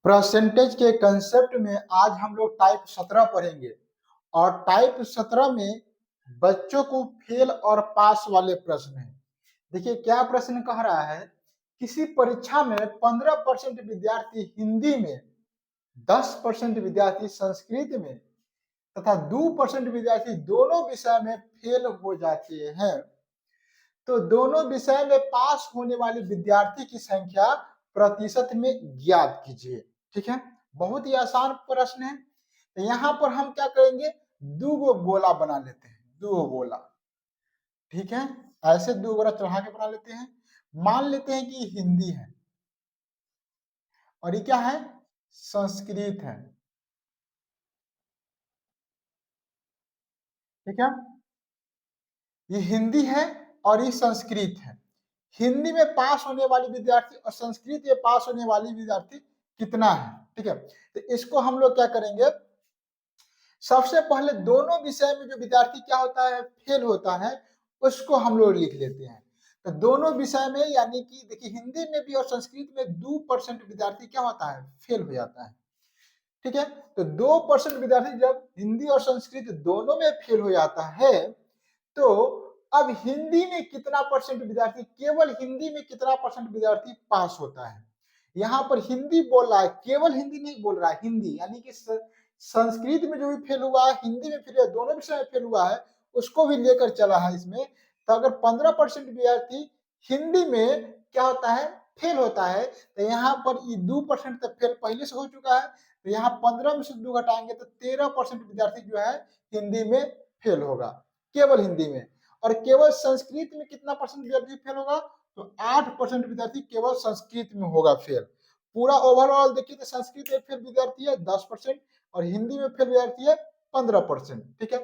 Percentage के concept में आज हम लोग टाइप 17 पढ़ेंगे और टाइप 17 में बच्चों को फेल और पास वाले प्रश्न हैं। देखिए क्या प्रश्न कह रहा है, किसी परीक्षा में 15% विद्यार्थी हिंदी में, 10% विद्यार्थी संस्कृत में तथा 2% विद्यार्थी दोनों विषय में फेल हो जाते हैं, तो दोनों विषय में पास होने वाले विद्यार्थी की संख्या प्रतिशत में ज्ञात कीजिए। ठीक है, बहुत ही आसान प्रश्न है। तो यहाँ पर हम क्या करेंगे, दो गोला बना लेते हैं, दो गोला। ठीक है, ऐसे दो गोला चढ़ा के बना लेते हैं। मान लेते हैं कि हिंदी है और ये क्या है, संस्कृत है। ठीक है, ये हिंदी है और ये संस्कृत है। हिंदी में पास होने वाली विद्यार्थी और संस्कृत में पास होने वाली विद्यार्थी कितना है। ठीक है, तो इसको हम लोग क्या करेंगे, सबसे पहले दोनों विषय में जो विद्यार्थी क्या होता है, फेल होता है, उसको हम लोग लिख लेते हैं। तो दोनों विषय में यानी कि देखिए हिंदी में भी और संस्कृत में 2% विद्यार्थी क्या होता है, फेल हो जाता है। ठीक है, तो 2% विद्यार्थी जब हिंदी और संस्कृत दोनों में फेल हो जाता है, तो अब हिंदी में कितना परसेंट विद्यार्थी, केवल हिंदी में कितना परसेंट विद्यार्थी पास होता है। यहाँ पर हिंदी बोल रहा है, केवल हिंदी नहीं बोल रहा है, हिंदी यानी कि संस्कृत में जो भी फेल हुआ है, हिंदी में फेल हुआ है, दोनों विषय में फेल हुआ है, उसको भी लेकर चला है इसमें। तो अगर 15% विद्यार्थी हिंदी में क्या होता है, फेल होता है, तो यहाँ पर ये 2% तक फेल पहले से हो चुका है, तो यहाँ 15 में से 2 घटाएंगे तो 13% विद्यार्थी जो है हिंदी में फेल होगा, केवल हिंदी में। और केवल संस्कृत में कितना परसेंट विद्यार्थी फेल होगा, तो 8% विद्यार्थी केवल संस्कृत में होगा फेल। पूरा ओवरऑल देखिए तो संस्कृत में फेल विद्यार्थी है 10% और हिंदी में फेल विद्यार्थी है 15%। ठीक है,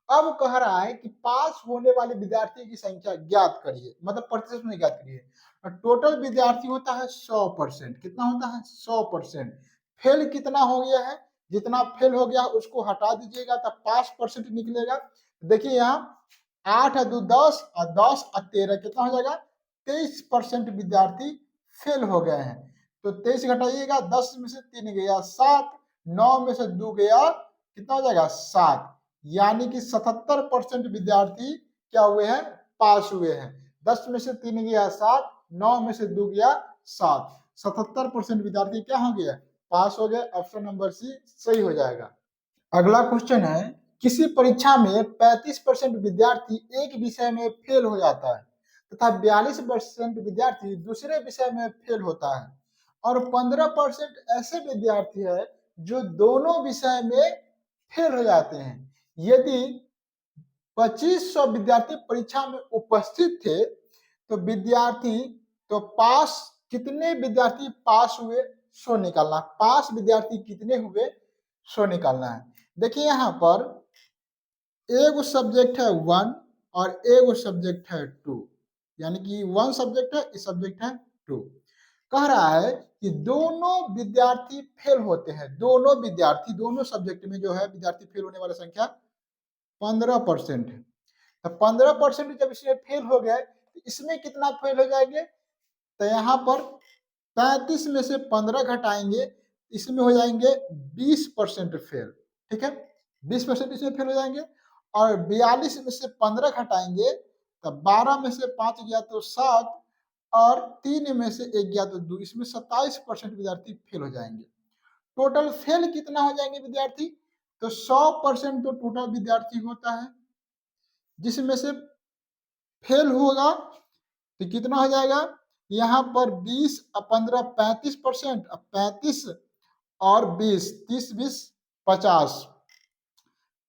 अब कह रहा है कि पास होने वाले विद्यार्थी की संख्या ज्ञात करिए, मतलब प्रतिशत में ज्ञात करिए। टोटल विद्यार्थी होता है 100%, कितना होता है 100%। फेल कितना हो गया है, जितना फेल हो गया उसको हटा दीजिएगा तब 5% निकलेगा। देखिए यहाँ 8 और 2 10 और 10 और 13 कितना हो जाएगा, 23% विद्यार्थी फेल हो गए हैं। तो 23 घटाइएगा, 10 में से 3 गया 7, 9 में से 2 गया, कितना हो जाएगा 7, यानी कि 77% विद्यार्थी क्या हुए हैं, पास हुए हैं। 10 में से 3 गया 7, 9 में से 2 गया 7, 77% विद्यार्थी क्या हो गया, पास हो गए। ऑप्शन नंबर सी सही हो जाएगा। अगला क्वेश्चन है, किसी परीक्षा में 35% विद्यार्थी एक विषय में फेल हो जाता है तथा 42% विद्यार्थी दूसरे विषय में फेल होता है और 15% ऐसे विद्यार्थी है जो दोनों विषय में फेल हो जाते हैं। यदि 2500 विद्यार्थी परीक्षा में उपस्थित थे तो विद्यार्थी तो पास कितने विद्यार्थी पास हुए सो निकालना, पास विद्यार्थी कितने हुए सो निकालना है। देखिए यहाँ पर एक सब्जेक्ट है 1 और एक सब्जेक्ट है 2, यानी कि 1 सब्जेक्ट है, इस सब्जेक्ट है 2। कह रहा है कि दोनों विद्यार्थी फेल होते हैं, दोनों विद्यार्थी दोनों सब्जेक्ट में जो है विद्यार्थी फेल होने वाला संख्या 15% है। तो 15% जब इसमें फेल हो गए तो इसमें कितना फेल हो जाएंगे, तो यहाँ पर 35 में से 15 घटाएंगे, इसमें हो जाएंगे 20% फेल। ठीक है, 20% इसमें फेल हो जाएंगे और 42 में से 15 घटाएंगे तो 12 में से 5 गया तो 7 और 3 में से 1 गया तो 2, इसमें 27% विद्यार्थी फेल हो जाएंगे। टोटल फेल कितना हो जाएंगे विद्यार्थी, तो 100% तो टोटल विद्यार्थी होता है, जिसमें से फेल होगा तो कितना हो जाएगा, यहाँ पर 20 और 15 35%, अब 35 और 20 30 20 50,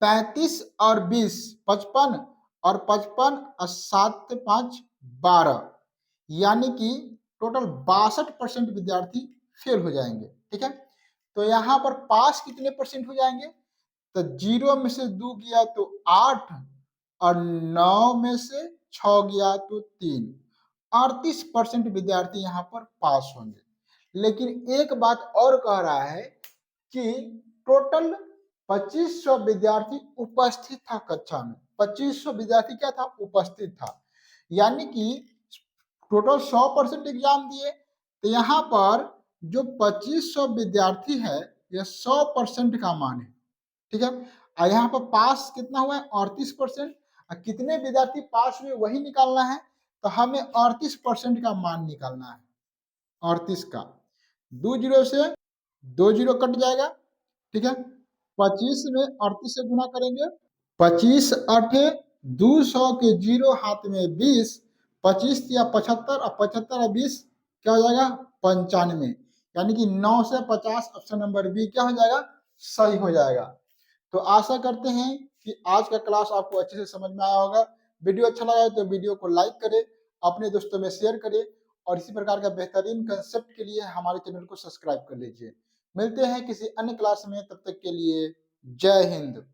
35 और 20 55 और 55 और 7 5 12, यानी कि टोटल 62% विद्यार्थी फेल हो जाएंगे। ठीक है, तो यहाँ पर पास कितने परसेंट हो जाएंगे, तो 0 में से 2 गया तो 8 और 9 में से 6 गया तो 3, 38% विद्यार्थी यहाँ पर पास होंगे। लेकिन एक बात और कह रहा है कि टोटल 2500 विद्यार्थी उपस्थित था कक्षा में, 2500 विद्यार्थी क्या था, उपस्थित था, यानी कि टोटल 100% एग्जाम दिए, तो यहाँ पर जो 2500 विद्यार्थी है यह 100% का मान है, ठीक है। और यहाँ पर पास कितना हुआ है 38%। और कितने विद्यार्थी पास हुए वही निकालना है, तो हमें 38% का मान निकालना है। 38 का 2 जीरो से 2 जीरो कट जाएगा, ठीक है। 25 में 38 से गुना करेंगे, 25 अठे 200 के जीरो हाथ में 20, 25 या 75 और 75 और 20 क्या हो जाएगा 95, यानी कि 9 से 50 ऑप्शन नंबर बी क्या हो जाएगा सही हो जाएगा। तो आशा करते हैं कि आज का क्लास आपको अच्छे से समझ में आया होगा। वीडियो अच्छा लगा है तो वीडियो को लाइक करें, अपने दोस्तों में शेयर करें और इसी प्रकार का बेहतरीन कंसेप्ट के लिए हमारे चैनल को सब्सक्राइब कर लीजिए। मिलते हैं किसी अन्य क्लास में, तब तक के लिए जय हिंद।